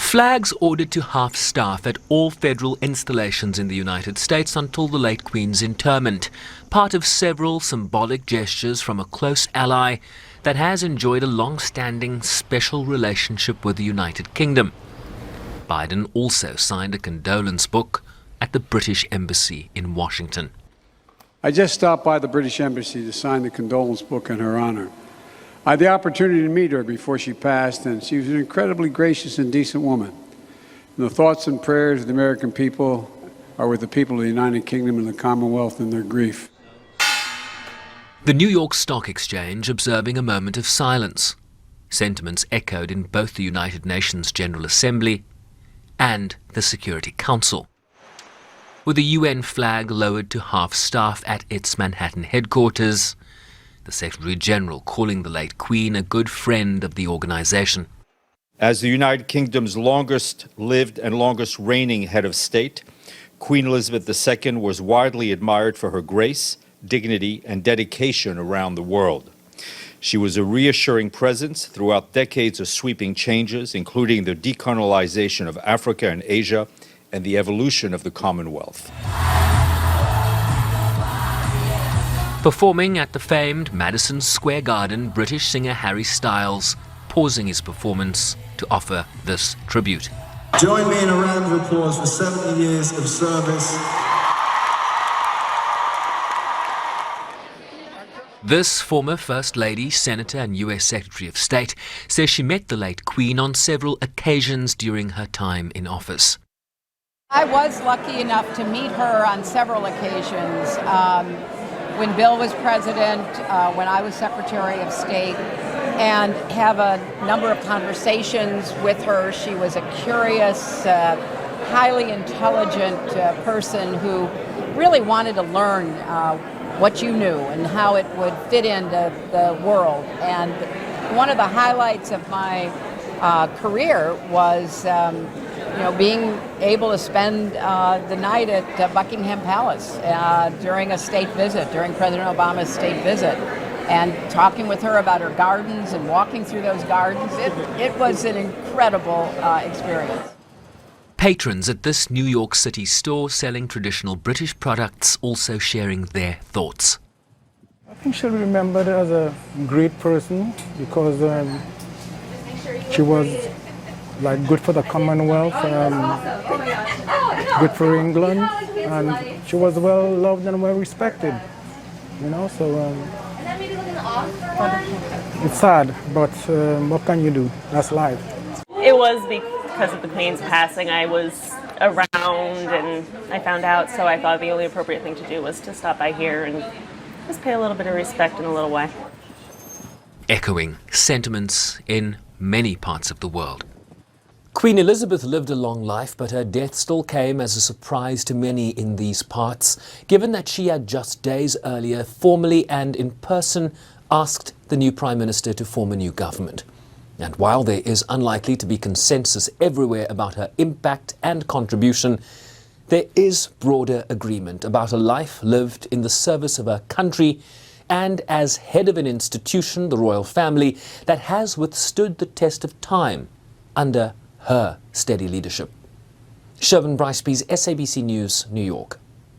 Flags ordered to half-staff at all federal installations in the United States until the late Queen's interment, part of several symbolic gestures from a close ally that has enjoyed a long-standing special relationship with the United Kingdom. Biden also signed a condolence book at the British Embassy in Washington. I just stopped by the British Embassy to sign the condolence book in her honor. I had the opportunity to meet her before she passed, and she was an incredibly gracious and decent woman. And the thoughts and prayers of the American people are with the people of the United Kingdom and the Commonwealth in their grief. The New York Stock Exchange observing a moment of silence. Sentiments echoed in both the United Nations General Assembly and the Security Council. With the UN flag lowered to half-staff at its Manhattan headquarters, the Secretary-General calling the late Queen a good friend of the organization. As the United Kingdom's longest-lived and longest-reigning head of state, Queen Elizabeth II was widely admired for her grace, dignity, and dedication around the world. She was a reassuring presence throughout decades of sweeping changes, including the decolonization of Africa and Asia and the evolution of the Commonwealth. Performing at the famed Madison Square Garden, British singer Harry Styles pausing his performance to offer this tribute. Join me in a round of applause for 70 years of service. This former First Lady, Senator and US Secretary of State says she met the late Queen on several occasions during her time in office. I was lucky enough to meet her on several occasions. When Bill was president, when I was Secretary of State, and have a number of conversations with her. She was a curious, highly intelligent person who really wanted to learn what you knew and how it would fit into the world. And one of the highlights of my career was being able to spend the night at Buckingham Palace during a state visit, during President Obama's state visit, and talking with her about her gardens and walking through those gardens. It was an incredible experience. Patrons at this New York City store selling traditional British products also sharing their thoughts. I think she'll be remembered as a great person because she was good for the Commonwealth, good for England, and she was well loved and well respected. So it's sad, but what can you do? That's life. It was because of the Queen's passing. I was around and I found out, so I thought the only appropriate thing to do was to stop by here and just pay a little bit of respect in a little way. Echoing sentiments in many parts of the world. Queen Elizabeth lived a long life, but her death still came as a surprise to many in these parts, given that she had just days earlier formally and in person asked the new Prime Minister to form a new government. And while there is unlikely to be consensus everywhere about her impact and contribution, there is broader agreement about a life lived in the service of her country and as head of an institution, the royal family, that has withstood the test of time under her steady leadership. Sherwin Bryce-Pease, SABC News, New York.